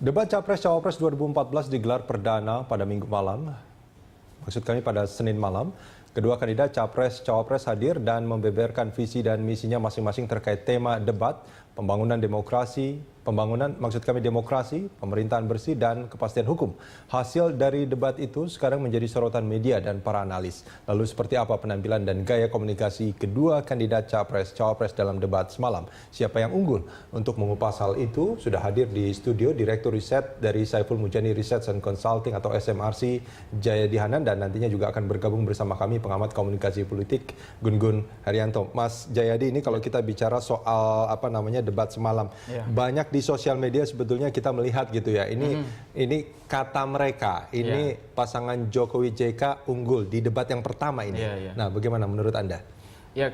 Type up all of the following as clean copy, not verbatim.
Debat Capres-Cawapres 2014 digelar perdana pada Minggu malam. Maksud kami pada Senin malam. Kedua kandidat Capres-Cawapres hadir dan membeberkan visi dan misinya masing-masing terkait tema debat, pembangunan demokrasi, pemerintahan bersih dan kepastian hukum. Hasil dari debat itu sekarang menjadi sorotan media dan para analis. Lalu seperti apa penampilan dan gaya komunikasi kedua kandidat Capres-Cawapres dalam debat semalam? Siapa yang unggul? Untuk mengupas hal itu sudah hadir di studio Direktur Riset dari Saiful Mujani Research and Consulting atau SMRC Jayadi Hanan, dan nantinya juga akan bergabung bersama kami pengamat komunikasi politik Gun-Gun Haryanto. Mas Jayadi, ini kalau kita bicara soal debat semalam, banyak di sosial media sebetulnya kita melihat gitu ya. Ini kata mereka, ini pasangan Jokowi JK unggul di debat yang pertama ini. Nah, bagaimana menurut Anda? Ya,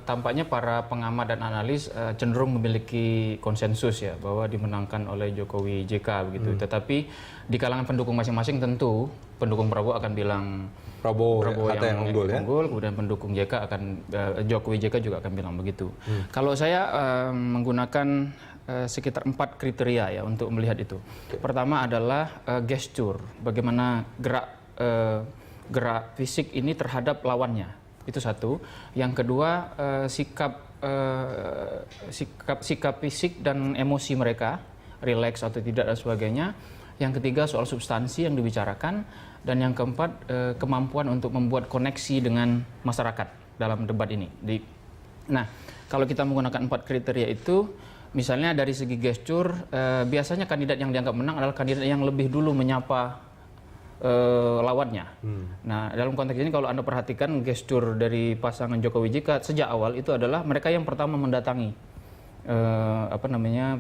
tampaknya para pengamat dan analis cenderung memiliki konsensus ya bahwa dimenangkan oleh Jokowi JK begitu. Tetapi di kalangan pendukung masing-masing tentu pendukung Prabowo akan bilang Prabowo yang unggul, kemudian pendukung JK Jokowi JK juga akan bilang begitu. Kalau saya menggunakan sekitar 4 kriteria ya untuk melihat itu. Pertama adalah gestur, bagaimana gerak fisik ini terhadap lawannya. Itu satu. Yang kedua, sikap fisik dan emosi mereka, rileks atau tidak dan sebagainya. Yang ketiga, soal substansi yang dibicarakan. Dan yang keempat, kemampuan untuk membuat koneksi dengan masyarakat dalam debat ini. Nah, kalau kita menggunakan 4 kriteria itu, misalnya dari segi gestur, biasanya kandidat yang dianggap menang adalah kandidat yang lebih dulu menyapa lawannya. Nah, dalam konteks ini kalau Anda perhatikan gestur dari pasangan Jokowi JK sejak awal itu adalah mereka yang pertama mendatangi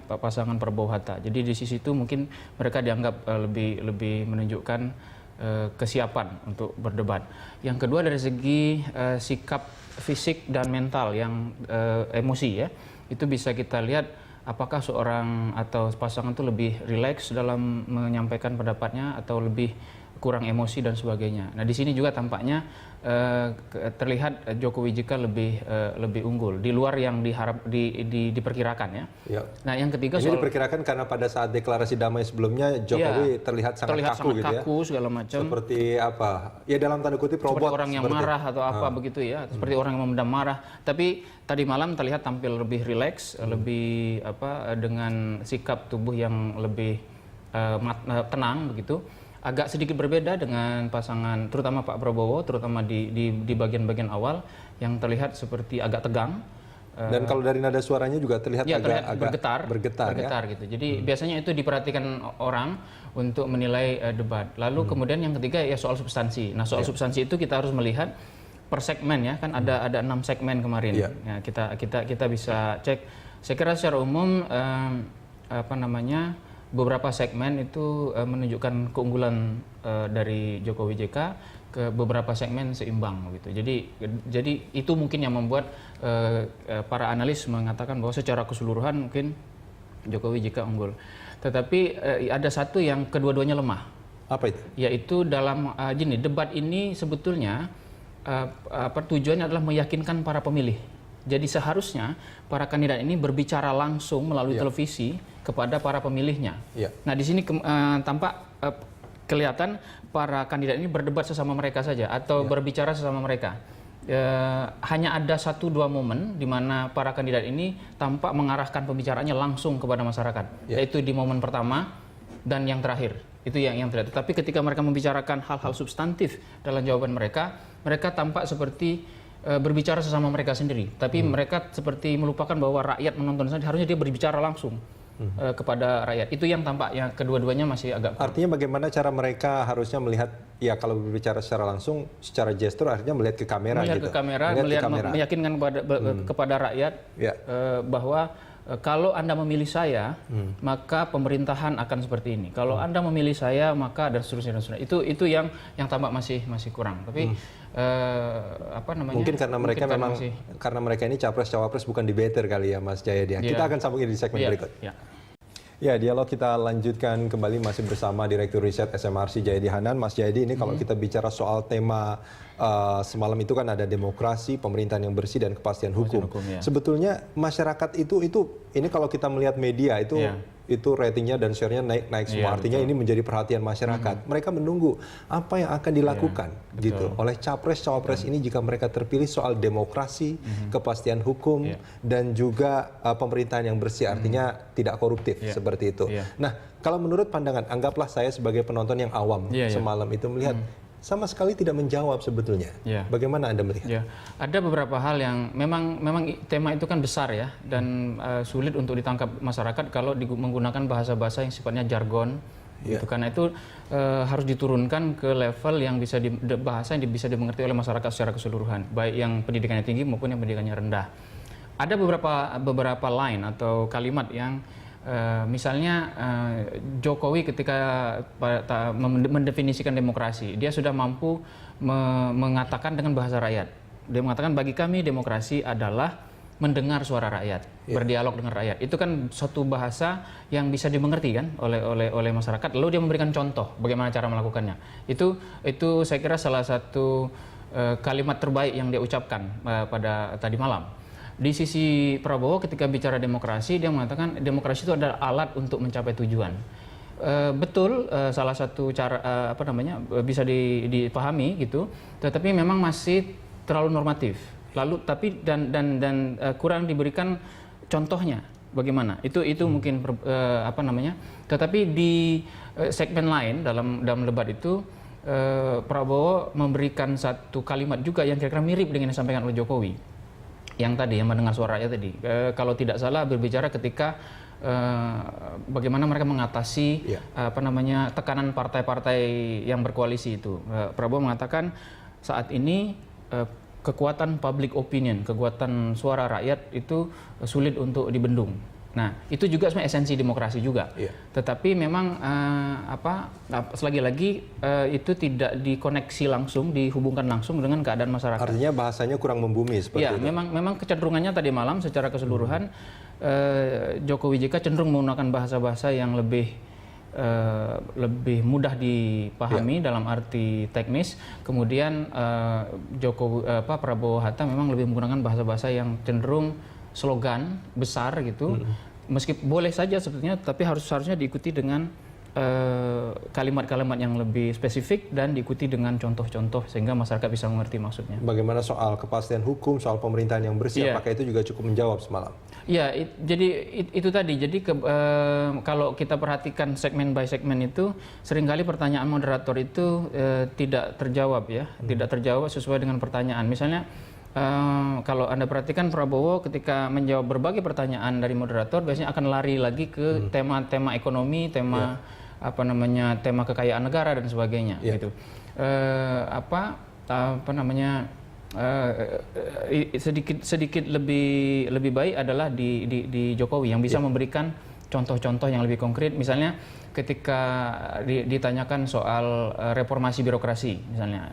pasangan Prabowo Hatta. Jadi di sisi itu mungkin mereka dianggap lebih menunjukkan kesiapan untuk berdebat. Yang kedua dari segi sikap fisik dan mental yang emosi ya, itu bisa kita lihat apakah seorang atau pasangan itu lebih rileks dalam menyampaikan pendapatnya atau lebih kurang emosi dan sebagainya. Nah, di sini juga tampaknya terlihat Jokowi JK lebih unggul di luar yang diperkirakan ya. Nah, yang ketiga ini diperkirakan karena pada saat deklarasi damai sebelumnya Jokowi terlihat sangat kaku gitu ya. Segala macam. Seperti apa? Ya dalam tanda kutip robot. Seperti orang yang marah atau apa begitu ya. Seperti orang yang memendam marah. Tapi tadi malam terlihat tampil lebih rileks, lebih dengan sikap tubuh yang lebih tenang begitu. Agak sedikit berbeda dengan pasangan, terutama Pak Prabowo, terutama di bagian-bagian awal yang terlihat seperti agak tegang. Dan kalau dari nada suaranya juga terlihat agak bergetar ya? Gitu. Jadi biasanya itu diperhatikan orang untuk menilai debat. Lalu kemudian yang ketiga ya soal substansi. Nah, soal substansi itu kita harus melihat per segmen ya, kan ada 6 segmen kemarin. Ya, kita bisa cek. Saya kira secara umum beberapa segmen itu menunjukkan keunggulan dari Jokowi JK, ke beberapa segmen seimbang gitu. Jadi itu mungkin yang membuat para analis mengatakan bahwa secara keseluruhan mungkin Jokowi JK unggul. Tetapi ada satu yang kedua-duanya lemah. Apa itu? Yaitu dalam debat ini sebetulnya tujuannya adalah meyakinkan para pemilih. Jadi seharusnya para kandidat ini berbicara langsung melalui televisi kepada para pemilihnya. Nah, di sini tampak kelihatan para kandidat ini berdebat sesama mereka saja atau berbicara sesama mereka. Hanya ada 1-2 momen di mana para kandidat ini tampak mengarahkan pembicaraannya langsung kepada masyarakat, yaitu di momen pertama dan yang terakhir. Itu yang terlihat. Tapi ketika mereka membicarakan hal-hal substantif dalam jawaban mereka tampak seperti berbicara sesama mereka sendiri, tapi mereka seperti melupakan bahwa rakyat menonton saja, harusnya dia berbicara langsung kepada rakyat. Itu yang tampak yang kedua-duanya masih agak kurang. Artinya bagaimana cara mereka harusnya melihat, ya kalau berbicara secara langsung, secara gestur artinya melihat ke kamera gitu. Meyakinkan kepada rakyat bahwa kalau Anda memilih saya, maka pemerintahan akan seperti ini. Kalau Anda memilih saya, maka dan seterusnya. Itu yang tampak masih kurang. Tapi mungkin karena mereka ini capres-cawapres bukan debater kali ya, Mas Jayadi. Kita akan sambungin di segmen berikut. Ya, dialog kita lanjutkan kembali masih bersama Direktur Riset SMRC Jayadi Hanan. Mas Jayadi, ini kalau kita bicara soal tema semalam itu kan ada demokrasi, pemerintahan yang bersih dan kepastian hukum. Sebetulnya masyarakat itu ini kalau kita melihat media itu itu ratingnya dan share-nya naik semua. Artinya ini menjadi perhatian masyarakat. Mereka menunggu apa yang akan dilakukan gitu oleh capres-cawapres ini jika mereka terpilih soal demokrasi, kepastian hukum dan juga pemerintahan yang bersih, artinya tidak koruptif seperti itu. Nah, kalau menurut pandangan, anggaplah saya sebagai penonton yang awam semalam itu melihat sama sekali tidak menjawab sebetulnya. Bagaimana Anda melihat? Ada beberapa hal yang memang tema itu kan besar ya dan sulit untuk ditangkap masyarakat kalau menggunakan bahasa-bahasa yang sifatnya jargon. Gitu. Karena itu harus diturunkan ke level yang bisa bahasa yang bisa dimengerti oleh masyarakat secara keseluruhan, baik yang pendidikannya tinggi maupun yang pendidikannya rendah. Ada beberapa line atau kalimat yang misalnya Jokowi ketika mendefinisikan demokrasi, dia sudah mampu mengatakan dengan bahasa rakyat. Dia mengatakan bagi kami demokrasi adalah mendengar suara rakyat, berdialog dengan rakyat. Itu kan satu bahasa yang bisa dimengerti kan oleh masyarakat. Lalu dia memberikan contoh bagaimana cara melakukannya. Itu saya kira salah satu kalimat terbaik yang dia ucapkan pada tadi malam. Di sisi Prabowo ketika bicara demokrasi, dia mengatakan demokrasi itu adalah alat untuk mencapai tujuan. Betul, salah satu cara bisa dipahami gitu, tetapi memang masih terlalu normatif. Lalu tapi dan kurang diberikan contohnya bagaimana. Itu mungkin Tetapi di segmen lain dalam debat itu Prabowo memberikan satu kalimat juga yang kira-kira mirip dengan yang disampaikan oleh Jokowi. Yang tadi yang mendengar suara rakyat tadi, kalau tidak salah berbicara ketika bagaimana mereka mengatasi tekanan partai-partai yang berkoalisi itu. Prabowo mengatakan saat ini kekuatan public opinion, kekuatan suara rakyat itu sulit untuk dibendung. Nah, itu juga sebenarnya esensi demokrasi juga. Tetapi memang selagi-lagi itu tidak dikoneksi langsung, dihubungkan langsung dengan keadaan masyarakat. Artinya bahasanya kurang membumi seperti itu. Memang kecenderungannya tadi malam secara keseluruhan Jokowi JK cenderung menggunakan bahasa-bahasa yang lebih mudah dipahami dalam arti teknis. Kemudian Prabowo Hatta memang lebih menggunakan bahasa-bahasa yang cenderung slogan besar gitu, meskipun boleh saja sebetulnya, tapi harusnya diikuti dengan kalimat-kalimat yang lebih spesifik dan diikuti dengan contoh-contoh sehingga masyarakat bisa mengerti maksudnya. Bagaimana soal kepastian hukum, soal pemerintahan yang bersih, apakah itu juga cukup menjawab semalam? Ya, jadi itu tadi. Jadi kalau kita perhatikan segmen by segmen itu, seringkali pertanyaan moderator itu tidak terjawab ya, tidak terjawab sesuai dengan pertanyaan. Misalnya kalau Anda perhatikan Prabowo ketika menjawab berbagai pertanyaan dari moderator biasanya akan lari lagi ke tema-tema ekonomi, tema tema kekayaan negara dan sebagainya gitu. Sedikit lebih baik adalah di Jokowi yang bisa memberikan contoh-contoh yang lebih konkret, misalnya ketika ditanyakan soal reformasi birokrasi misalnya.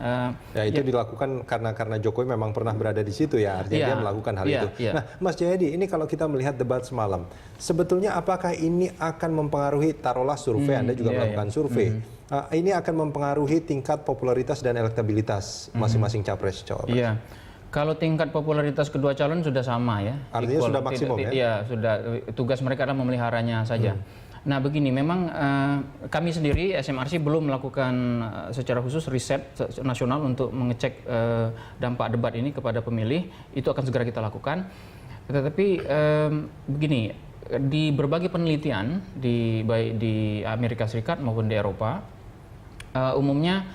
Itu dilakukan karena Jokowi memang pernah berada di situ ya, artinya dia melakukan hal itu. Nah, Mas Jayadi, ini kalau kita melihat debat semalam, sebetulnya apakah ini akan mempengaruhi, taruhlah survei, Anda juga melakukan survei, ini akan mempengaruhi tingkat popularitas dan elektabilitas masing-masing capres-cawapres? Kalau tingkat popularitas kedua calon sudah sama ya. Artinya sudah maksimum ya? Iya, sudah. Tugas mereka adalah memeliharanya saja. Nah begini, memang kami sendiri SMRC belum melakukan secara khusus riset nasional untuk mengecek dampak debat ini kepada pemilih. Itu akan segera kita lakukan. Tetapi begini, di berbagai penelitian baik di Amerika Serikat maupun di Eropa, umumnya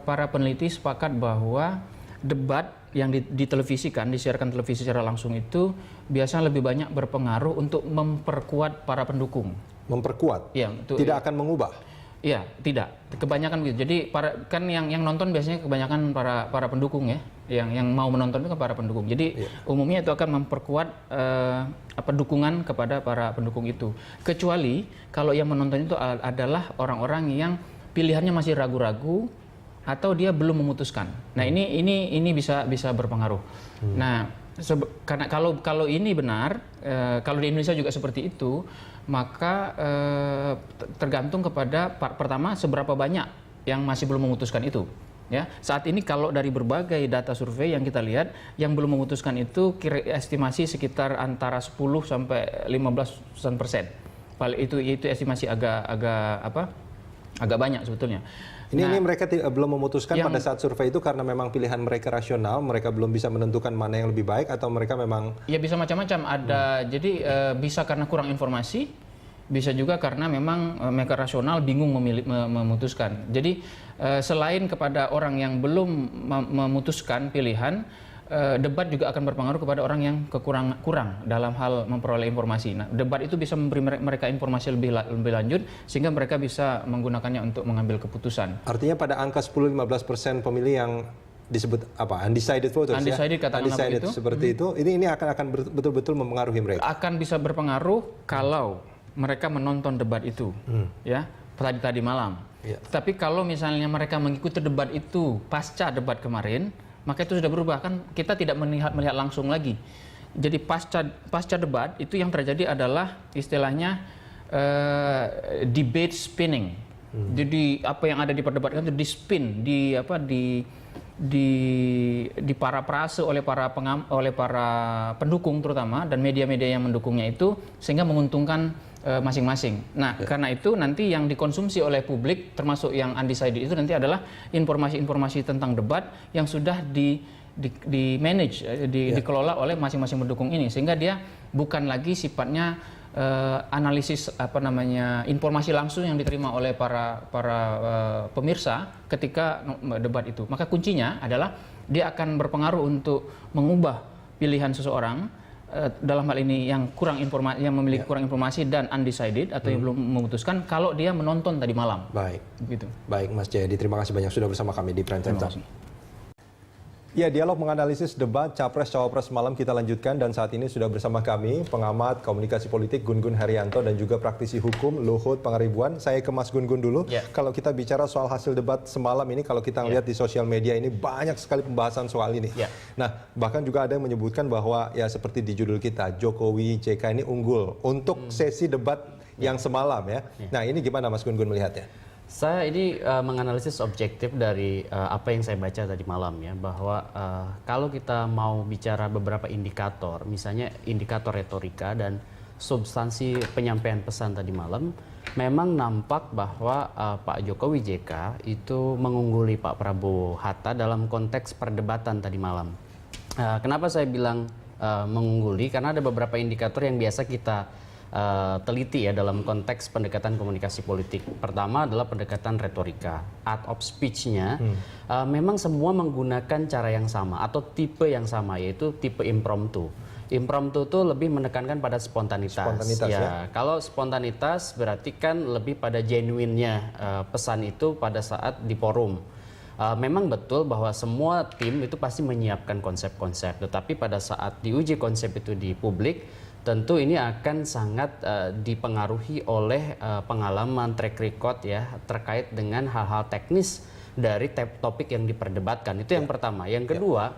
para peneliti sepakat bahwa debat yang ditelevisikan, disiarkan televisi secara langsung itu biasanya lebih banyak berpengaruh untuk memperkuat para pendukung. Memperkuat? Ya, tidak akan mengubah? Iya, tidak. Kebanyakan begitu. Jadi kan yang nonton biasanya kebanyakan para pendukung ya. Yang mau menonton itu kan para pendukung. Jadi umumnya itu akan memperkuat dukungan kepada para pendukung itu. Kecuali kalau yang menonton itu adalah orang-orang yang pilihannya masih ragu-ragu atau dia belum memutuskan. Nah, ini bisa berpengaruh. Nah, karena kalau ini benar, kalau di Indonesia juga seperti itu, maka tergantung kepada pertama seberapa banyak yang masih belum memutuskan itu. Ya, saat ini kalau dari berbagai data survei yang kita lihat, yang belum memutuskan itu estimasi sekitar antara 10 sampai 15% Itu estimasi agak banyak sebetulnya. Ini mereka belum memutuskan pada saat survei itu karena memang pilihan mereka rasional, mereka belum bisa menentukan mana yang lebih baik, atau mereka memang... Ya bisa macam-macam, jadi bisa karena kurang informasi, bisa juga karena memang mereka rasional bingung memutuskan. Jadi selain kepada orang yang belum memutuskan pilihan, debat juga akan berpengaruh kepada orang yang kurang dalam hal memperoleh informasi. Nah, debat itu bisa memberi mereka informasi lebih lanjut sehingga mereka bisa menggunakannya untuk mengambil keputusan. Artinya pada angka 10-15% pemilih yang disebut apa, undecided voters, undecided, ya, undecided seperti itu, ini akan betul-betul mempengaruhi mereka. Akan bisa berpengaruh kalau mereka menonton debat itu, ya tadi malam. Ya. Tapi kalau misalnya mereka mengikuti debat itu pasca debat kemarin, maka itu sudah berubah, kan kita tidak melihat langsung lagi. Jadi pasca debat itu yang terjadi adalah istilahnya debate spinning. Jadi apa yang ada diperdebatkan itu di-spin, diparafrase oleh para pendukung terutama dan media-media yang mendukungnya itu, sehingga menguntungkan masing-masing. Nah, karena itu nanti yang dikonsumsi oleh publik termasuk yang undecided itu nanti adalah informasi-informasi tentang debat yang sudah di-manage, dikelola oleh masing-masing pendukung ini, sehingga dia bukan lagi sifatnya analisis informasi langsung yang diterima oleh para pemirsa ketika debat itu. Maka kuncinya adalah dia akan berpengaruh untuk mengubah pilihan seseorang dalam hal ini yang memiliki kurang informasi dan undecided atau yang belum memutuskan, kalau dia menonton tadi malam. Baik. Begitu. Baik, Mas Jayadi, terima kasih banyak sudah bersama kami di Prime Time. Ya, dialog menganalisis debat Capres-Cawapres malam kita lanjutkan, dan saat ini sudah bersama kami pengamat komunikasi politik Gun-Gun Herianto dan juga praktisi hukum Luhut Pangaribuan. Saya ke Mas Gun-Gun dulu. Kalau kita bicara soal hasil debat semalam ini, kalau kita lihat di sosial media ini banyak sekali pembahasan soal ini. Nah, bahkan juga ada yang menyebutkan bahwa ya seperti di judul kita, Jokowi JK ini unggul untuk sesi debat yang semalam ya. Nah, ini gimana Mas Gun-Gun melihatnya? Saya ini menganalisis objektif dari apa yang saya baca tadi malam ya, bahwa kalau kita mau bicara beberapa indikator, misalnya indikator retorika dan substansi penyampaian pesan tadi malam, memang nampak bahwa Pak Jokowi JK itu mengungguli Pak Prabowo Hatta dalam konteks perdebatan tadi malam. Kenapa saya bilang mengungguli? Karena ada beberapa indikator yang biasa kita teliti ya dalam konteks pendekatan komunikasi politik. Pertama adalah pendekatan retorika, art of speech-nya. Memang semua menggunakan cara yang sama atau tipe yang sama, yaitu tipe impromptu. Impromptu itu lebih menekankan pada spontanitas ya. Kalau spontanitas berarti kan lebih pada genuine-nya pesan itu pada saat di forum. Memang betul bahwa semua tim itu pasti menyiapkan konsep-konsep, tetapi pada saat diuji konsep itu di publik, tentu ini akan sangat dipengaruhi oleh pengalaman, track record ya terkait dengan hal-hal teknis dari topik yang diperdebatkan. Itu yang pertama. Yang kedua,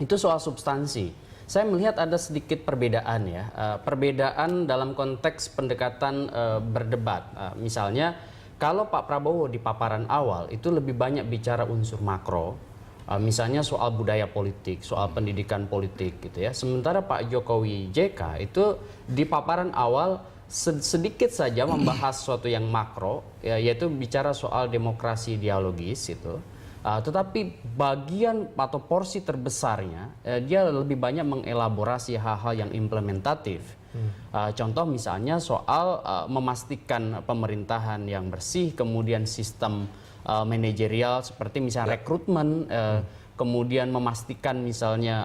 itu soal substansi. Saya melihat ada sedikit perbedaan ya. Perbedaan dalam konteks pendekatan berdebat. Misalnya kalau Pak Prabowo di paparan awal itu lebih banyak bicara unsur makro. Misalnya soal budaya politik, soal pendidikan politik gitu ya. Sementara Pak Jokowi JK itu di paparan awal sedikit saja membahas sesuatu yang makro, ya, yaitu bicara soal demokrasi dialogis itu. Tetapi bagian atau porsi terbesarnya dia lebih banyak mengelaborasi hal-hal yang implementatif. Contoh misalnya soal memastikan pemerintahan yang bersih, kemudian sistem manajerial seperti misalnya rekrutmen, kemudian memastikan misalnya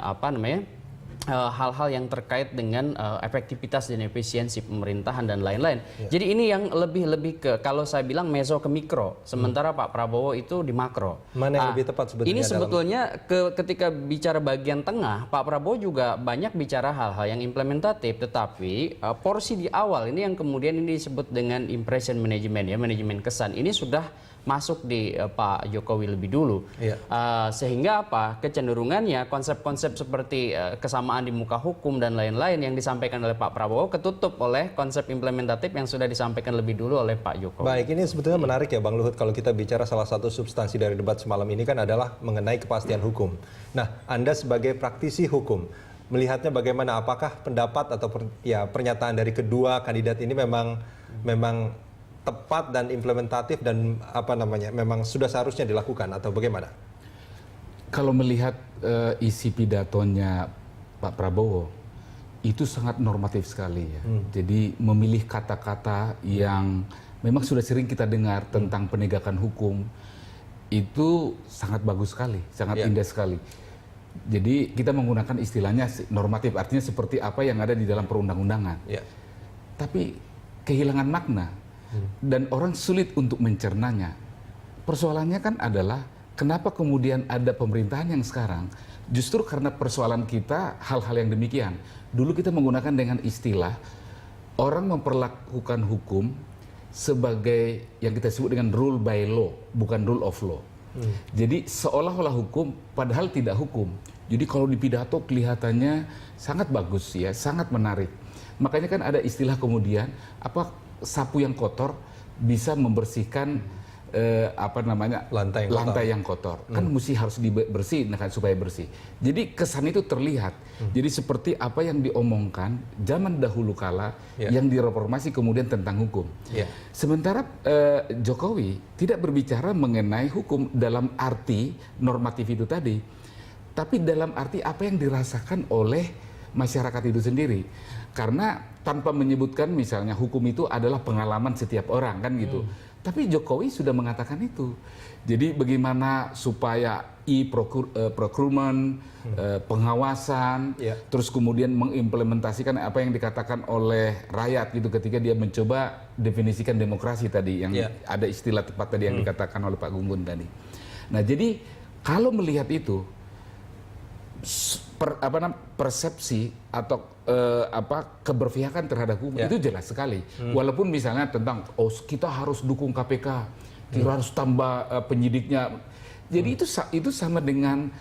hal-hal yang terkait dengan efektivitas dan efisiensi pemerintahan dan lain-lain. Jadi ini yang lebih ke, kalau saya bilang meso ke mikro, sementara Pak Prabowo itu di makro. Mana yang lebih tepat sebetulnya? Ini sebetulnya ketika bicara bagian tengah, Pak Prabowo juga banyak bicara hal-hal yang implementatif, tetapi porsi di awal ini yang kemudian ini disebut dengan impression management ya, manajemen kesan, ini sudah masuk di Pak Jokowi lebih dulu. Sehingga apa? Kecenderungannya konsep-konsep seperti kesamaan di muka hukum dan lain-lain yang disampaikan oleh Pak Prabowo ketutup oleh konsep implementatif yang sudah disampaikan lebih dulu oleh Pak Jokowi. Baik, ini sebetulnya menarik ya Bang Luhut, kalau kita bicara salah satu substansi dari debat semalam ini kan adalah mengenai kepastian hukum. Nah, Anda sebagai praktisi hukum melihatnya bagaimana? Apakah pendapat atau pernyataan dari kedua kandidat ini memang memang tepat dan implementatif dan memang sudah seharusnya dilakukan atau bagaimana? Kalau melihat isi pidatonya Pak Prabowo, itu sangat normatif sekali ya. Jadi memilih kata-kata yang memang sudah sering kita dengar tentang penegakan hukum, itu sangat bagus sekali, sangat indah sekali. Jadi kita menggunakan istilahnya normatif, artinya seperti apa yang ada di dalam perundang-undangan. Tapi kehilangan makna dan orang sulit untuk mencernanya. Persoalannya kan adalah kenapa kemudian ada pemerintahan yang sekarang, justru karena persoalan kita hal-hal yang demikian. Dulu kita menggunakan dengan istilah orang memperlakukan hukum sebagai yang kita sebut dengan rule by law, bukan rule of law. Jadi seolah-olah hukum, padahal tidak hukum. Jadi kalau di pidato kelihatannya sangat bagus ya, sangat menarik. Makanya kan ada istilah kemudian, sapu yang kotor bisa membersihkan lantai yang kotor. Kan mesti harus dibersihin kan supaya bersih. Jadi kesan itu terlihat. Jadi seperti apa yang diomongkan zaman dahulu kala yang direformasi kemudian tentang hukum. Sementara Jokowi tidak berbicara mengenai hukum dalam arti normatif itu tadi, tapi dalam arti apa yang dirasakan oleh masyarakat itu sendiri. Karena tanpa menyebutkan misalnya hukum itu adalah pengalaman setiap orang kan gitu. Tapi Jokowi sudah mengatakan itu. Jadi bagaimana supaya procurement, pengawasan, terus kemudian mengimplementasikan apa yang dikatakan oleh rakyat gitu ketika dia mencoba definisikan demokrasi tadi yang ada istilah tepat tadi yang dikatakan oleh Pak Gunggun tadi. Nah, jadi kalau melihat itu persepsi atau keberpihakan terhadap hukum itu jelas sekali. Walaupun misalnya tentang kita harus dukung KPK, kita harus tambah penyidiknya. Jadi itu sama dengan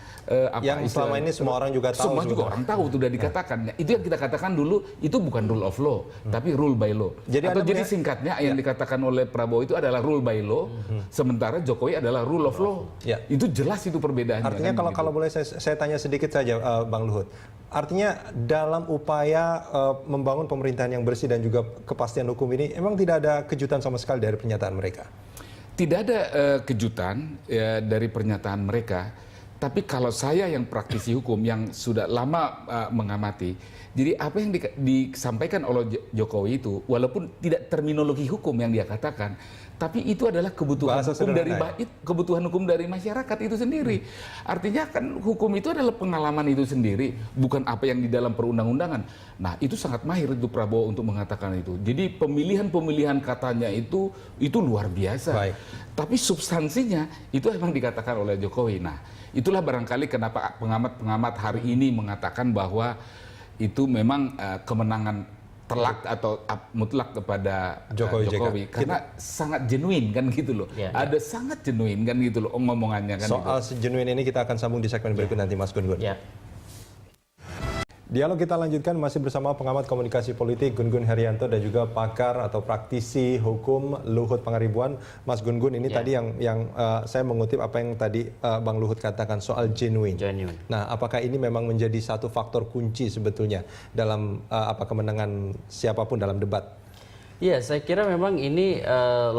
yang selama ini semua orang juga tahu. Semua juga orang tahu, itu sudah dikatakan. Itu yang kita katakan dulu, itu bukan rule of law, tapi rule by law. Jadi singkatnya yang dikatakan oleh Prabowo itu adalah rule by law, sementara Jokowi adalah rule of law. Itu jelas itu perbedaannya. Artinya kan, kalau boleh saya tanya sedikit saja, Bang Luhut. Artinya dalam upaya membangun pemerintahan yang bersih dan juga kepastian hukum ini, emang tidak ada kejutan sama sekali dari pernyataan mereka? Tidak ada kejutan dari pernyataan mereka, tapi kalau saya yang praktisi hukum yang sudah lama mengamati, jadi apa yang disampaikan oleh Jokowi itu, walaupun tidak terminologi hukum yang dia katakan, tapi itu adalah kebutuhan hukum dari masyarakat itu sendiri. Artinya kan hukum itu adalah pengalaman itu sendiri, bukan apa yang di dalam perundang-undangan. Nah, itu sangat mahir itu Prabowo untuk mengatakan itu. Jadi pemilihan katanya itu luar biasa. Tapi substansinya itu memang dikatakan oleh Jokowi. Nah, itulah barangkali kenapa pengamat-pengamat hari ini mengatakan bahwa itu memang kemenangan telak atau mutlak kepada Jokowi karena sangat genuine kan gitu loh. Ada sangat genuine kan gitu loh ngomongannya kan. Soal genuine ini kita akan sambung di segmen berikut nanti, Mas Gun Gun. Dialog kita lanjutkan masih bersama pengamat komunikasi politik Gun Gun Herianto dan juga pakar atau praktisi hukum Luhut Pangaribuan. Mas Gun Gun, ini tadi yang saya mengutip apa yang tadi Bang Luhut katakan soal genuine. Nah, apakah ini memang menjadi satu faktor kunci sebetulnya dalam kemenangan siapapun dalam debat? Iya, saya kira memang ini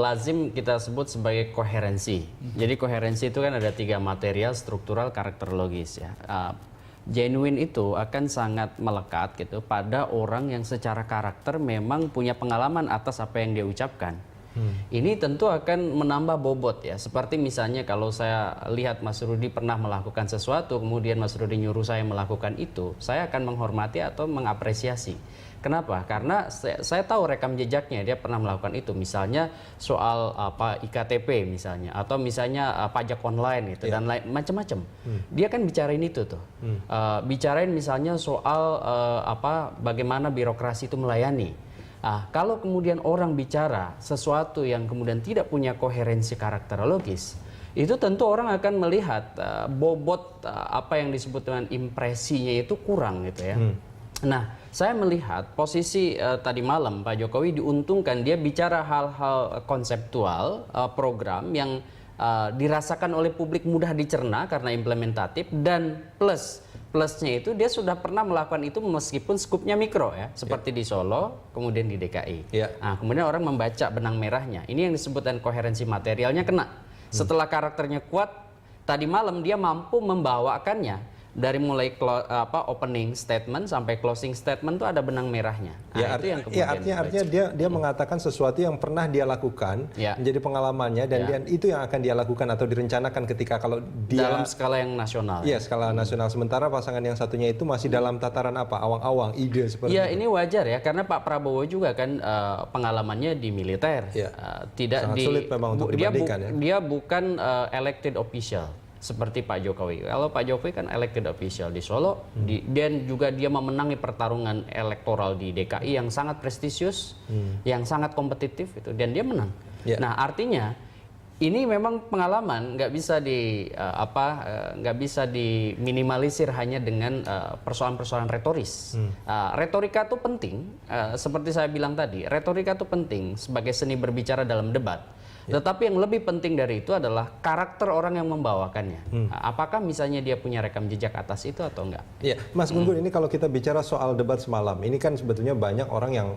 lazim kita sebut sebagai koherensi. Jadi koherensi itu kan ada 3 material, struktural, karakterologis ya. Genuine itu akan sangat melekat gitu pada orang yang secara karakter memang punya pengalaman atas apa yang dia ucapkan. Ini tentu akan menambah bobot ya. Seperti misalnya kalau saya lihat Mas Rudi pernah melakukan sesuatu, kemudian Mas Rudi nyuruh saya melakukan itu, saya akan menghormati atau mengapresiasi. Kenapa? Karena saya tahu rekam jejaknya, dia pernah melakukan itu. Misalnya soal IKTP misalnya, atau misalnya pajak online gitu dan lain macam-macam. Dia kan bicarain itu tuh. Bicarain misalnya soal bagaimana birokrasi itu melayani. Kalau kemudian orang bicara sesuatu yang kemudian tidak punya koherensi karakterologis, itu tentu orang akan melihat bobot apa yang disebut dengan impresinya itu kurang gitu ya. Nah, saya melihat posisi tadi malam Pak Jokowi diuntungkan, dia bicara hal-hal konseptual, program yang dirasakan oleh publik mudah dicerna karena implementatif, dan plus plusnya itu dia sudah pernah melakukan itu meskipun skupnya mikro ya, seperti di Solo, kemudian di DKI. Nah, kemudian orang membaca benang merahnya. Ini yang disebutkan koherensi materialnya kena. Setelah karakternya kuat, tadi malam dia mampu membawakannya dari mulai opening statement sampai closing statement itu ada benang merahnya. Nah, itu yang kemudian artinya dia mengatakan sesuatu yang pernah dia lakukan menjadi pengalamannya dan itu yang akan dia lakukan atau direncanakan ketika kalau dia dalam skala yang nasional. Iya, skala nasional. Sementara pasangan yang satunya itu masih dalam tataran apa? Awang-awang, ide seperti itu. Ini wajar ya karena Pak Prabowo juga kan pengalamannya di militer. Tidak sangat sulit memang untuk dibandingkan dia bukan elected official seperti Pak Jokowi. Kalau Pak Jokowi kan elected official di Solo, dan juga dia memenangi pertarungan elektoral di DKI yang sangat prestisius, yang sangat kompetitif itu, dan dia menang. Nah, artinya ini memang pengalaman, nggak bisa diminimalisir hanya dengan persoalan-persoalan retoris. Retorika itu penting, seperti saya bilang tadi, retorika itu penting sebagai seni berbicara dalam debat. Tetapi yang lebih penting dari itu adalah karakter orang yang membawakannya. Apakah misalnya dia punya rekam jejak atas itu atau enggak? Iya, Mas Gun-Gun, ini kalau kita bicara soal debat semalam, ini kan sebetulnya banyak orang yang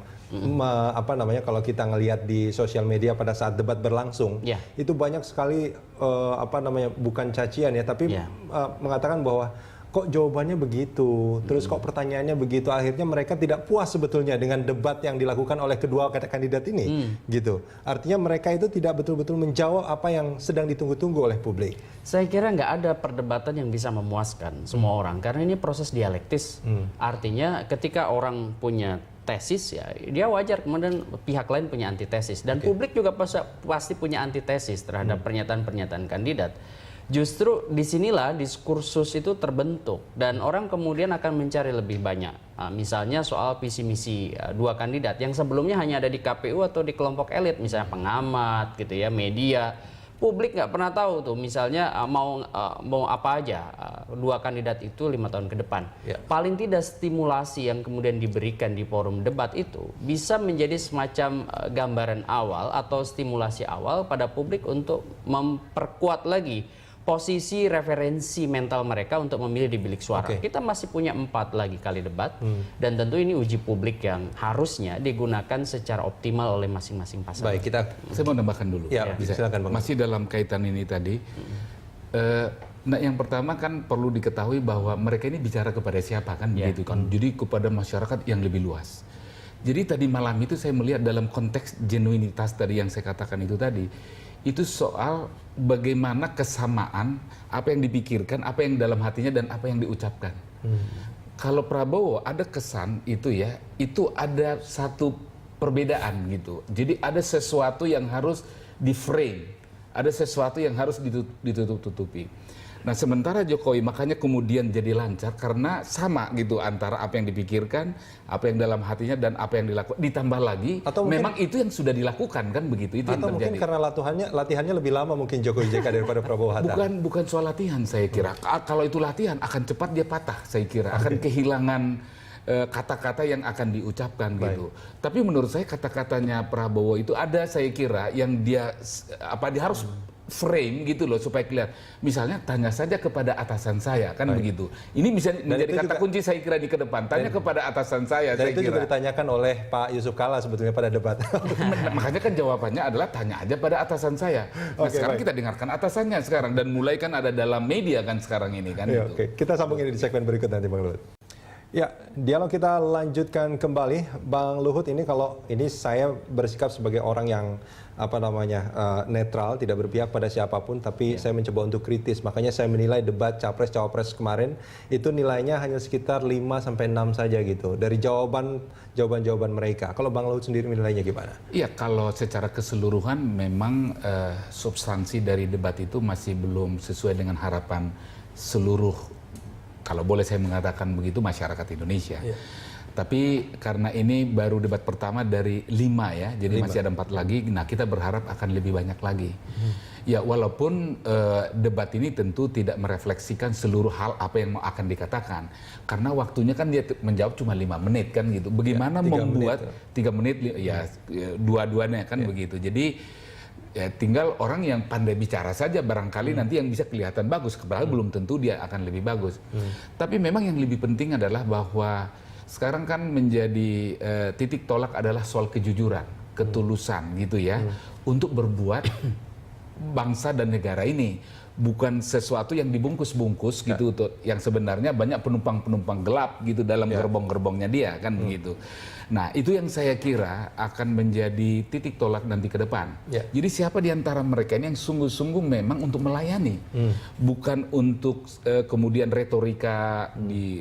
kalau kita ngelihat di sosial media pada saat debat berlangsung, itu banyak sekali bukan cacian ya, tapi mengatakan bahwa kok jawabannya begitu, terus kok pertanyaannya begitu, akhirnya mereka tidak puas sebetulnya dengan debat yang dilakukan oleh kedua kandidat ini, gitu. Artinya mereka itu tidak betul-betul menjawab apa yang sedang ditunggu-tunggu oleh publik. Saya kira nggak ada perdebatan yang bisa memuaskan semua orang, karena ini proses dialektis. Artinya ketika orang punya tesis ya, dia wajar kemudian pihak lain punya antitesis, dan publik juga pasti punya antitesis terhadap pernyataan-pernyataan kandidat. Justru disinilah diskursus itu terbentuk dan orang kemudian akan mencari lebih banyak. Misalnya soal visi misi dua kandidat yang sebelumnya hanya ada di KPU atau di kelompok elit, misalnya pengamat gitu ya, media. Publik nggak pernah tahu tuh misalnya mau apa aja dua kandidat itu 5 tahun ke depan. Paling tidak stimulasi yang kemudian diberikan di forum debat itu bisa menjadi semacam gambaran awal atau stimulasi awal pada publik untuk memperkuat lagi posisi referensi mental mereka untuk memilih di bilik suara. Kita masih punya 4 lagi kali debat, dan tentu ini uji publik yang harusnya digunakan secara optimal oleh masing-masing pasangan. Baik, saya mau tambahkan dulu. Silakan, Bang. Masih dalam kaitan ini tadi, nah yang pertama kan perlu diketahui bahwa mereka ini bicara kepada siapa kan, begitu kan? Jadi kepada masyarakat yang lebih luas. Jadi tadi malam itu saya melihat dalam konteks genuinitas tadi yang saya katakan itu tadi, itu soal bagaimana kesamaan apa yang dipikirkan, apa yang dalam hatinya dan apa yang diucapkan. Kalau Prabowo ada kesan itu ya, itu ada satu perbedaan gitu. Jadi ada sesuatu yang harus di-frame, ada sesuatu yang harus ditutup-tutupi. Nah sementara Jokowi makanya kemudian jadi lancar karena sama gitu antara apa yang dipikirkan, apa yang dalam hatinya dan apa yang dilakukan. Ditambah lagi, atau memang itu yang sudah dilakukan kan begitu. Itu atau yang mungkin karena latihannya lebih lama mungkin Jokowi JK daripada Prabowo Hatta. Bukan soal latihan saya kira. Kalau itu latihan akan cepat dia patah saya kira. Akan kehilangan kata-kata yang akan diucapkan gitu. Tapi menurut saya kata-katanya Prabowo itu ada saya kira yang dia harus frame gitu loh supaya kelihatan. Misalnya tanya saja kepada atasan saya kan begitu. Ini bisa menjadi kata kunci saya kira di ke depan. Tanya kepada atasan saya. Dan saya itu kira juga ditanyakan oleh Pak Yusuf Kalla sebetulnya pada debat. Makanya kan jawabannya adalah tanya aja pada atasan saya. Nah sekarang kita dengarkan atasannya sekarang dan mulai kan ada dalam media kan sekarang ini kan. Kita sambung ini di segmen berikut nanti Bang Luhut. Ya, dialog kita lanjutkan kembali, Bang Luhut. Ini kalau ini saya bersikap sebagai orang yang netral, tidak berpihak pada siapapun, tapi saya mencoba untuk kritis. Makanya saya menilai debat capres-cawapres kemarin itu nilainya hanya sekitar 5-6 saja gitu dari jawaban mereka. Kalau Bang Luhut sendiri menilainya gimana? Iya, kalau secara keseluruhan memang substansi dari debat itu masih belum sesuai dengan harapan seluruh, kalau boleh saya mengatakan begitu, masyarakat Indonesia. Tapi karena ini baru debat pertama dari 5 ya, jadi masih ada 4 lagi. Nah kita berharap akan lebih banyak lagi. Ya walaupun debat ini tentu tidak merefleksikan seluruh hal apa yang akan dikatakan. Karena waktunya kan dia menjawab cuma 5 menit kan gitu. Bagaimana membuat 3 menit ya dua-duanya kan begitu. Jadi Ya tinggal orang yang pandai bicara saja barangkali nanti yang bisa kelihatan bagus, padahal belum tentu dia akan lebih bagus. Tapi memang yang lebih penting adalah bahwa sekarang kan menjadi titik tolak adalah soal kejujuran, ketulusan gitu ya, untuk berbuat bangsa dan negara ini. Bukan sesuatu yang dibungkus-bungkus gitu, yang sebenarnya banyak penumpang-penumpang gelap gitu dalam gerbong-gerbongnya dia kan begitu. Nah itu yang saya kira akan menjadi titik tolak nanti ke depan. Jadi siapa di antara mereka ini yang sungguh-sungguh memang untuk melayani, bukan untuk kemudian retorika di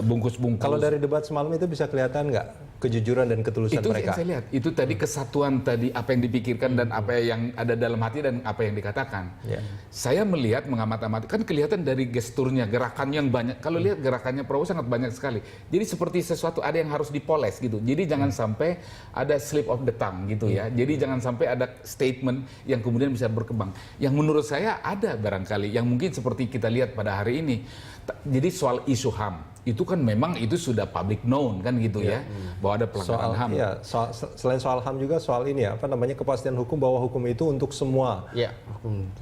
bungkus-bungkus. Kalau dari debat semalam itu bisa kelihatan nggak kejujuran dan ketulusan itu mereka? Itu yang saya lihat. Itu tadi kesatuan tadi apa yang dipikirkan dan apa yang ada dalam hati dan apa yang dikatakan. Saya melihat mengamati kan kelihatan dari gesturnya, gerakannya yang banyak. Kalau lihat gerakannya Prabowo sangat banyak sekali. Jadi seperti sesuatu ada yang harus dipoles gitu. Jadi jangan sampai ada slip of the tongue gitu ya. Jadi jangan sampai ada statement yang kemudian bisa berkembang. Yang menurut saya ada barangkali yang mungkin seperti kita lihat pada hari ini. Jadi soal isu HAM itu kan memang itu sudah public known kan gitu ya, bahwa ada pelanggaran HAM. Iya, selain soal HAM juga soal ini ya, apa namanya, kepastian hukum bahwa hukum itu untuk semua.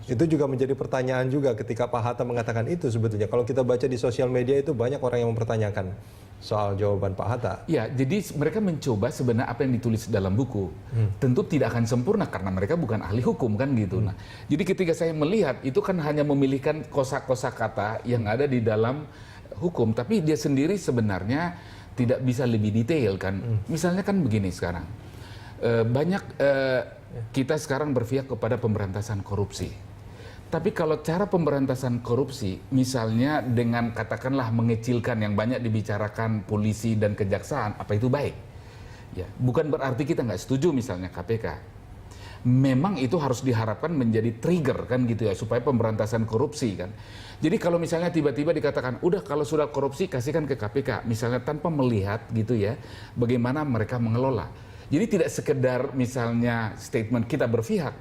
Itu juga menjadi pertanyaan juga ketika Pak Hatta mengatakan itu sebetulnya. Kalau kita baca di sosial media itu banyak orang yang mempertanyakan soal jawaban Pak Hatta. Ya, jadi mereka mencoba sebenarnya apa yang ditulis dalam buku. Tentu tidak akan sempurna karena mereka bukan ahli hukum kan gitu. Nah, jadi ketika saya melihat itu kan hanya memilihkan kosa-kosa kata yang ada di dalam hukum, tapi dia sendiri sebenarnya tidak bisa lebih detail kan. Misalnya kan begini sekarang, banyak kita sekarang berpihak kepada pemberantasan korupsi. Tapi kalau cara pemberantasan korupsi, misalnya dengan katakanlah mengecilkan yang banyak dibicarakan polisi dan kejaksaan, apa itu baik? Ya, bukan berarti kita nggak setuju misalnya KPK. Memang itu harus diharapkan menjadi trigger kan gitu ya, supaya pemberantasan korupsi kan. Jadi kalau misalnya tiba-tiba dikatakan, udah kalau sudah korupsi kasihkan ke KPK, misalnya tanpa melihat gitu ya, bagaimana mereka mengelola. Jadi tidak sekedar misalnya statement kita berpihak.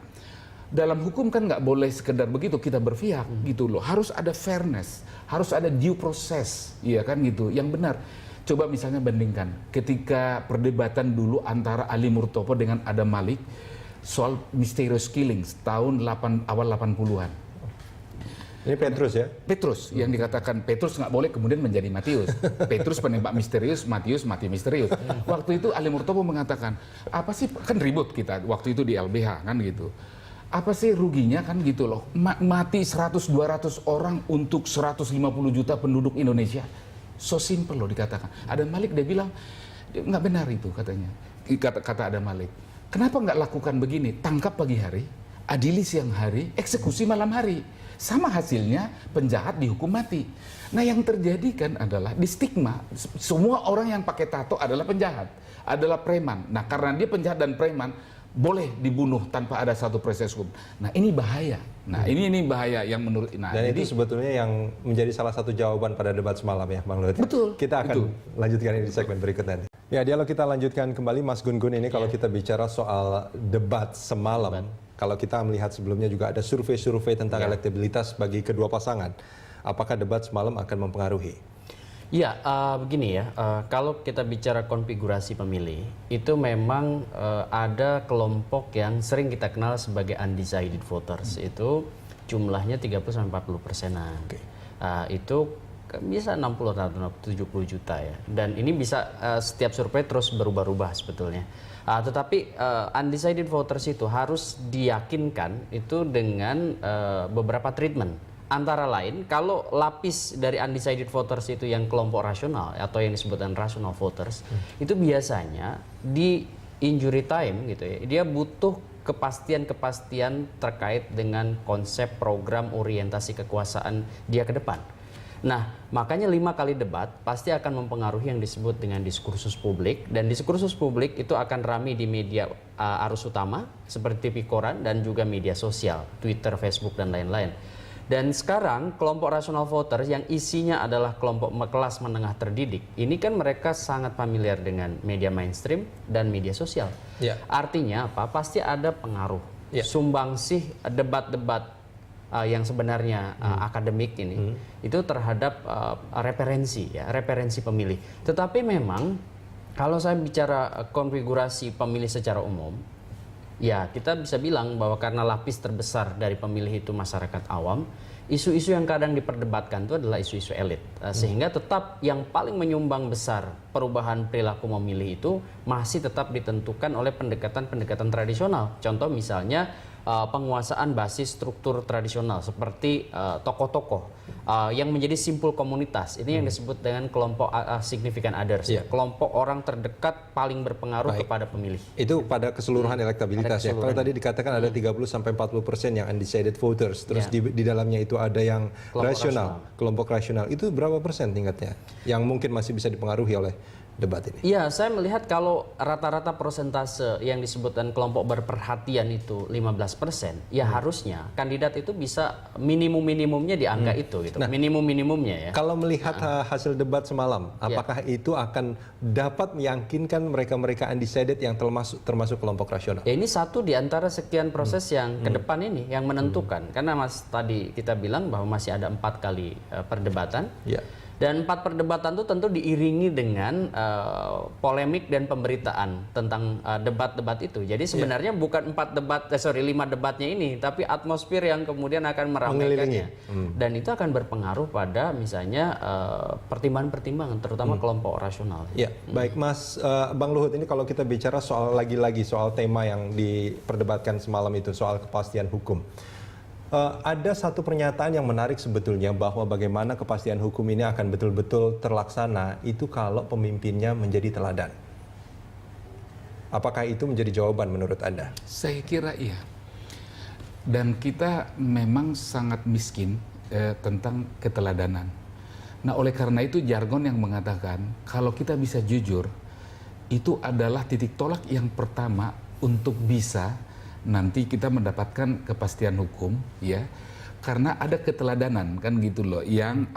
Dalam hukum kan nggak boleh sekedar begitu kita berpihak gitu loh. Harus ada fairness, harus ada due process, iya kan gitu, yang benar. Coba misalnya bandingkan ketika perdebatan dulu antara Ali Murtopo dengan Adam Malik soal mysterious killings tahun awal 80-an. Ini Petrus ya? Petrus, yang dikatakan Petrus nggak boleh kemudian menjadi Matius. Petrus penembak misterius, Matius mati misterius. Waktu itu Ali Murtopo mengatakan, apa sih, kan ribut kita waktu itu di LBH kan gitu. Apa sih ruginya kan gitu loh, mati 100-200 orang untuk 150 juta penduduk Indonesia. So simple loh dikatakan. Adam Malik dia bilang, nggak benar itu katanya. Kata Adam Malik. Kenapa nggak lakukan begini? Tangkap pagi hari, adili siang hari, eksekusi malam hari. Sama hasilnya penjahat dihukum mati. Nah yang terjadi kan adalah di stigma, semua orang yang pakai tato adalah penjahat, adalah preman. Nah karena dia penjahat dan preman, boleh dibunuh tanpa ada satu proses hukum. Nah ini bahaya. Nah ini bahaya yang menurut. Nah, dan jadi, itu sebetulnya yang menjadi salah satu jawaban pada debat semalam ya, Bang Luhut. Betul. Kita akan lanjutkan ini di segmen berikut nanti. Ya, dialog kita lanjutkan kembali, Mas Gun-Gun. Ini kalau kita bicara soal debat semalam, kalau kita melihat sebelumnya juga ada survei-survei tentang elektabilitas bagi kedua pasangan. Apakah debat semalam akan mempengaruhi? Ya, begini ya, kalau kita bicara konfigurasi pemilih, itu memang ada kelompok yang sering kita kenal sebagai undecided voters. Itu jumlahnya 30-40%-an. Itu bisa 60 atau 70 juta ya. Dan ini bisa setiap survei terus berubah-ubah sebetulnya. Tetapi undecided voters itu harus diyakinkan itu dengan beberapa treatment. Antara lain, kalau lapis dari undecided voters itu yang kelompok rasional atau yang disebutkan rational voters, itu biasanya di injury time gitu ya, dia butuh kepastian-kepastian terkait dengan konsep program orientasi kekuasaan dia ke depan. Nah, makanya 5 kali debat pasti akan mempengaruhi yang disebut dengan diskursus publik, dan diskursus publik itu akan ramai di media arus utama seperti TV koran dan juga media sosial, Twitter, Facebook dan lain-lain. Dan sekarang kelompok rational voters yang isinya adalah kelompok kelas menengah terdidik, ini kan mereka sangat familiar dengan media mainstream dan media sosial. Artinya apa? Pasti ada pengaruh. Sumbangsih debat-debat yang sebenarnya akademik ini itu terhadap referensi pemilih. Tetapi memang kalau saya bicara konfigurasi pemilih secara umum, Ya, kita bisa bilang bahwa karena lapis terbesar dari pemilih itu masyarakat awam, isu-isu yang kadang diperdebatkan itu adalah isu-isu elit. Sehingga tetap yang paling menyumbang besar perubahan perilaku memilih itu masih tetap ditentukan oleh pendekatan-pendekatan tradisional. Contoh misalnya penguasaan basis struktur tradisional seperti tokoh-tokoh yang menjadi simpul komunitas. Ini yang disebut dengan kelompok significant others, ya. Kelompok orang terdekat paling berpengaruh kepada pemilih. Itu pada keseluruhan elektabilitas ya. Kalau tadi dikatakan ada 30-40% yang undecided voters, terus di dalamnya itu ada yang kelompok rasional. Itu berapa persen tingkatnya yang mungkin masih bisa dipengaruhi oleh debat ini? Iya, saya melihat kalau rata-rata persentase yang disebutkan kelompok berperhatian itu 15%, ya harusnya kandidat itu bisa minimum-minimumnya di angka itu gitu. Minimum-minimumnya ya. Kalau melihat hasil debat semalam, apakah itu akan dapat meyakinkan mereka-mereka undecided yang termasuk kelompok rasional? Ya, ini satu di antara sekian proses yang ke depan ini yang menentukan. Karena tadi kita bilang bahwa masih ada 4 kali perdebatan. Ya. Dan 4 perdebatan itu tentu diiringi dengan polemik dan pemberitaan tentang debat-debat itu. Jadi sebenarnya bukan 5 debatnya ini, tapi atmosfer yang kemudian akan meramaikannya. Dan itu akan berpengaruh pada misalnya pertimbangan-pertimbangan, terutama kelompok rasional. Ya, baik Mas Bang Luhut, ini kalau kita bicara soal soal tema yang diperdebatkan semalam itu, soal kepastian hukum. Ada satu pernyataan yang menarik sebetulnya bahwa bagaimana kepastian hukum ini akan betul-betul terlaksana itu kalau pemimpinnya menjadi teladan. Apakah itu menjadi jawaban menurut Anda? Saya kira iya. Dan kita memang sangat miskin tentang keteladanan. Nah, oleh karena itu jargon yang mengatakan kalau kita bisa jujur, itu adalah titik tolak yang pertama untuk bisa nanti kita mendapatkan kepastian hukum, ya, karena ada keteladanan kan gitu loh yang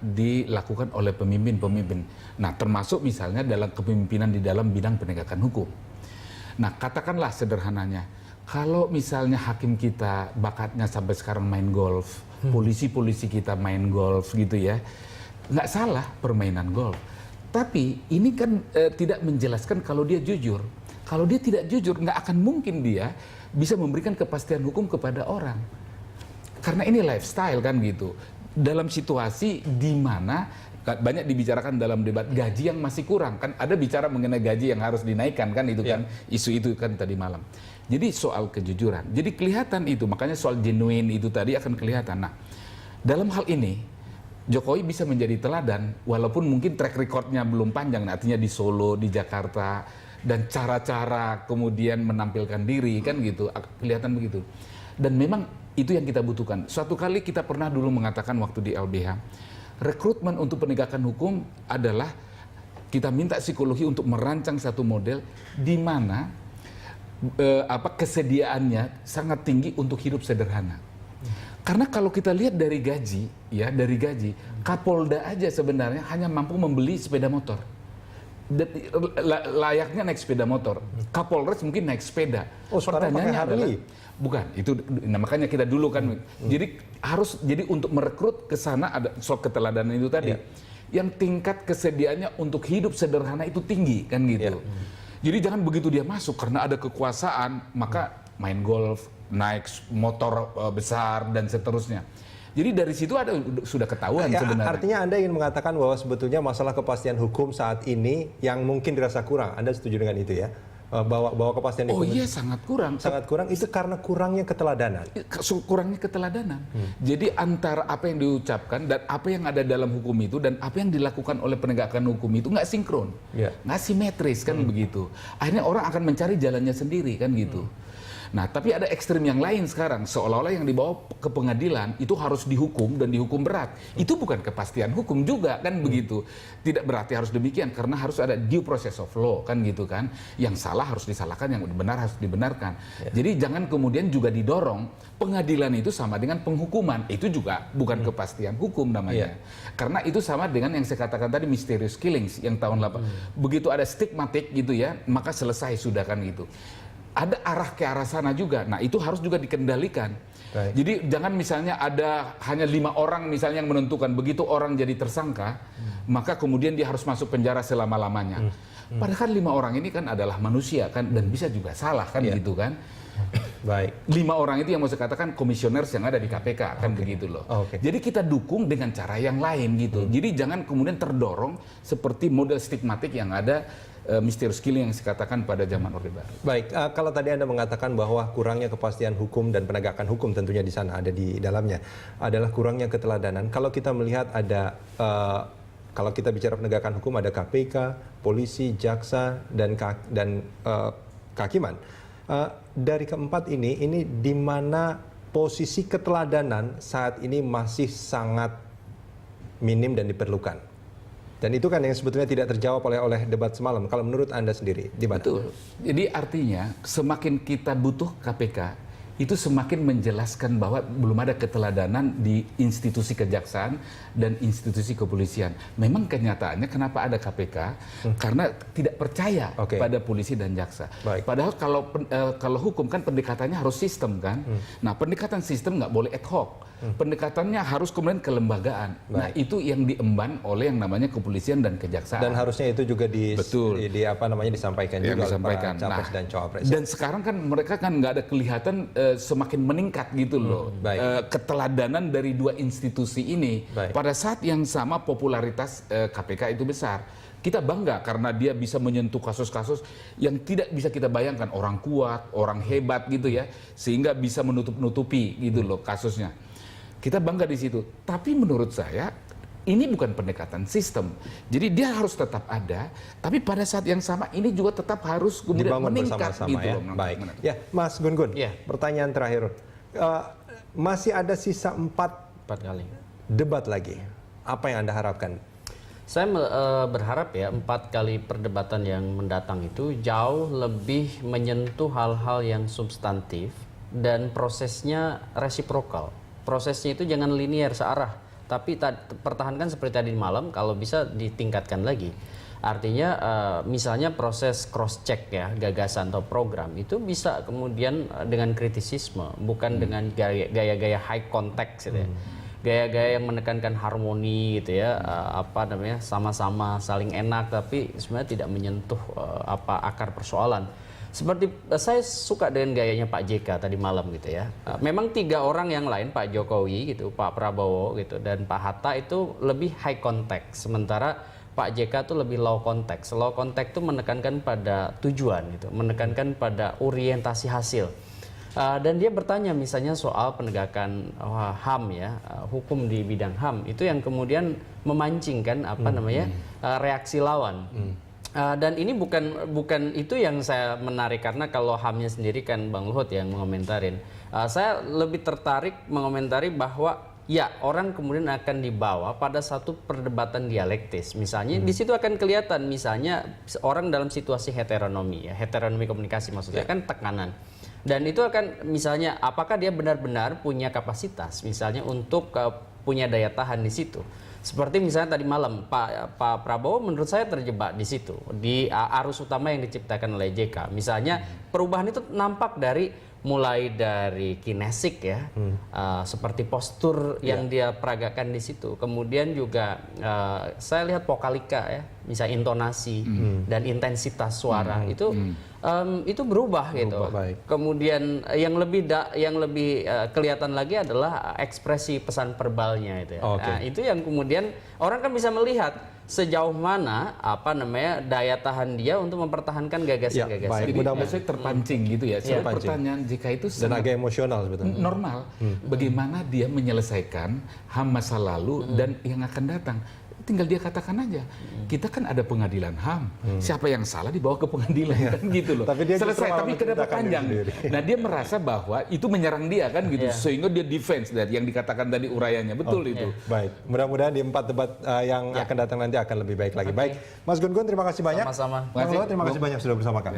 dilakukan oleh pemimpin-pemimpin. Nah, termasuk misalnya dalam kepemimpinan di dalam bidang penegakan hukum. Nah, katakanlah sederhananya, kalau misalnya hakim kita bakatnya sampai sekarang main golf, polisi-polisi kita main golf gitu ya, nggak salah permainan golf. Tapi ini kan tidak menjelaskan kalau dia jujur. Kalau dia tidak jujur, nggak akan mungkin dia bisa memberikan kepastian hukum kepada orang. Karena ini lifestyle kan gitu. Dalam situasi di mana banyak dibicarakan dalam debat gaji yang masih kurang. Kan ada bicara mengenai gaji yang harus dinaikkan kan itu kan. Isu itu kan tadi malam. Jadi soal kejujuran. Jadi kelihatan itu, makanya soal genuine itu tadi akan kelihatan. Nah, dalam hal ini Jokowi bisa menjadi teladan walaupun mungkin track recordnya belum panjang. Artinya di Solo, di Jakarta, dan cara-cara kemudian menampilkan diri kan gitu, kelihatan begitu. Dan memang itu yang kita butuhkan. Suatu kali kita pernah dulu mengatakan waktu di LBH, rekrutmen untuk penegakan hukum adalah kita minta psikologi untuk merancang satu model di mana kesediaannya sangat tinggi untuk hidup sederhana. Karena kalau kita lihat dari gaji, Kapolda aja sebenarnya hanya mampu membeli sepeda motor. Layaknya naik sepeda motor. Kapolres mungkin naik sepeda. Pertanyaannya adalah bukan itu. Nah, makanya kita dulu kan. Jadi untuk merekrut ke sana ada soal keteladanan itu tadi. Yang tingkat kesediaannya untuk hidup sederhana itu tinggi kan gitu. Jadi jangan begitu dia masuk karena ada kekuasaan maka main golf, naik motor besar dan seterusnya. Jadi dari situ sudah ketahuan sebenarnya. Artinya Anda ingin mengatakan bahwa sebetulnya masalah kepastian hukum saat ini yang mungkin dirasa kurang. Anda setuju dengan itu ya? Bahwa kepastian hukum sangat kurang. Sangat kurang itu karena kurangnya keteladanan. Kurangnya keteladanan. Jadi antara apa yang diucapkan dan apa yang ada dalam hukum itu dan apa yang dilakukan oleh penegakan hukum itu nggak sinkron, nggak simetris kan begitu. Akhirnya orang akan mencari jalannya sendiri kan gitu. Nah, tapi ada ekstrem yang lain sekarang, seolah-olah yang dibawa ke pengadilan itu harus dihukum dan dihukum berat. Itu bukan kepastian hukum juga kan begitu. Tidak berarti harus demikian karena harus ada due process of law kan gitu kan. Yang salah harus disalahkan, yang benar harus dibenarkan. Jadi jangan kemudian juga didorong pengadilan itu sama dengan penghukuman. Itu juga bukan kepastian hukum namanya. Karena itu sama dengan yang saya katakan tadi mysterious killings yang tahun 8. Begitu ada stigmatik gitu ya, maka selesai sudah kan gitu. ada arah ke arah sana juga. Nah, itu harus juga dikendalikan. Baik. Jadi jangan misalnya ada hanya 5 orang misalnya yang menentukan, begitu orang jadi tersangka, maka kemudian dia harus masuk penjara selama-lamanya. Padahal 5 orang ini kan adalah manusia kan, dan bisa juga salah kan gitu kan. Baik. 5 orang itu yang mau saya katakan komisioner yang ada di KPK kan begitu loh. Oke. Jadi kita dukung dengan cara yang lain gitu. Jadi jangan kemudian terdorong seperti model stigmatik yang ada misterius killing yang dikatakan pada zaman Orde Baru. Baik, kalau tadi Anda mengatakan bahwa kurangnya kepastian hukum dan penegakan hukum tentunya di sana ada di dalamnya adalah kurangnya keteladanan. Kalau kita melihat ada kalau kita bicara penegakan hukum ada KPK, polisi, jaksa dan kehakiman. Dari keempat ini di mana posisi keteladanan saat ini masih sangat minim dan diperlukan. Dan itu kan yang sebetulnya tidak terjawab oleh debat semalam. Kalau menurut Anda sendiri, di mana? Betul. Jadi artinya semakin kita butuh KPK, itu semakin menjelaskan bahwa belum ada keteladanan di institusi kejaksaan dan institusi kepolisian. Memang kenyataannya kenapa ada KPK? Karena tidak percaya pada polisi dan jaksa. Baik. Padahal kalau hukum kan pendekatannya harus sistem kan. Nah, pendekatan sistem nggak boleh ad hoc. Pendekatannya harus kemudian kelembagaan. Nah, itu yang diemban oleh yang namanya kepolisian dan kejaksaan. Dan harusnya itu juga disampaikan juga oleh para capres dan cawapres. Dan sekarang kan mereka kan nggak ada kelihatan semakin meningkat gitu loh. Keteladanan dari 2 institusi ini. Pada saat yang sama popularitas KPK itu besar. Kita bangga karena dia bisa menyentuh kasus-kasus yang tidak bisa kita bayangkan. Orang kuat, orang hebat gitu ya. Sehingga bisa menutup-nutupi gitu loh kasusnya. Kita bangga di situ. Tapi menurut saya ini bukan pendekatan sistem. Jadi dia harus tetap ada, tapi pada saat yang sama ini juga tetap harus kemudian dibangun meningkat bersama-sama gitu ya. loh. Baik. Ya, Mas Gun-Gun. Ya. Pertanyaan terakhir. Masih ada sisa 4 kali. debat lagi. Apa yang Anda harapkan? Saya berharap ya 4 kali perdebatan yang mendatang itu jauh lebih menyentuh hal-hal yang substantif dan prosesnya resiprokal. Prosesnya itu jangan linear searah, tapi pertahankan seperti tadi malam, kalau bisa ditingkatkan lagi. Artinya misalnya proses cross check ya gagasan atau program itu bisa kemudian dengan kritisisme, bukan dengan gaya-gaya high context gitu ya. Gaya-gaya yang menekankan harmoni gitu ya, sama-sama saling enak tapi sebenarnya tidak menyentuh akar persoalan. Seperti saya suka dengan gayanya Pak JK tadi malam gitu ya. Memang 3 orang yang lain, Pak Jokowi gitu, Pak Prabowo gitu, dan Pak Hatta itu lebih high context. Sementara Pak JK itu lebih low context. Low context itu menekankan pada tujuan gitu, menekankan pada orientasi hasil. Dan dia bertanya misalnya soal penegakan HAM ya, hukum di bidang HAM itu yang kemudian memancingkan reaksi lawan. Dan ini bukan itu yang saya menarik, karena kalau HAM-nya sendiri kan Bang Luhut yang mengomentarin. Saya lebih tertarik mengomentari bahwa ya orang kemudian akan dibawa pada satu perdebatan dialektis. Misalnya di situ akan kelihatan misalnya orang dalam situasi heteronomi ya, heteronomi komunikasi maksudnya kan tekanan. Dan itu akan misalnya apakah dia benar-benar punya kapasitas misalnya untuk punya daya tahan di situ. Seperti misalnya tadi malam Pak Prabowo menurut saya terjebak di situ, di arus utama yang diciptakan oleh JK. Misalnya perubahan itu nampak mulai dari kinesik ya, seperti postur yang dia peragakan di situ. Kemudian juga saya lihat vokalika ya, misalnya intonasi dan intensitas suara itu berubah gitu. Baik. Kemudian yang lebih kelihatan lagi adalah ekspresi pesan verbalnya itu ya. Nah, itu yang kemudian orang kan bisa melihat sejauh mana daya tahan dia untuk mempertahankan gagasan-gagasan. Jadi saya terpancing gitu ya. Pertanyaan jika itu dan agak emosional sebetulnya. Normal. Bagaimana dia menyelesaikan HAM masa lalu dan yang akan datang? Tinggal dia katakan aja. Kita kan ada pengadilan HAM. Siapa yang salah dibawa ke pengadilan kan gitu loh. Tapi dia selesai, tapi kenapa panjang? Nah, dia merasa bahwa itu menyerang dia kan gitu. Sehingga dia defense dari yang dikatakan tadi urayanya. Betul itu. Baik. Mudah-mudahan di 4 debat yang akan datang nanti akan lebih baik lagi. Baik. Mas Gun-Gun terima kasih banyak. Sama-sama. Terima kasih banyak sudah bersama kami.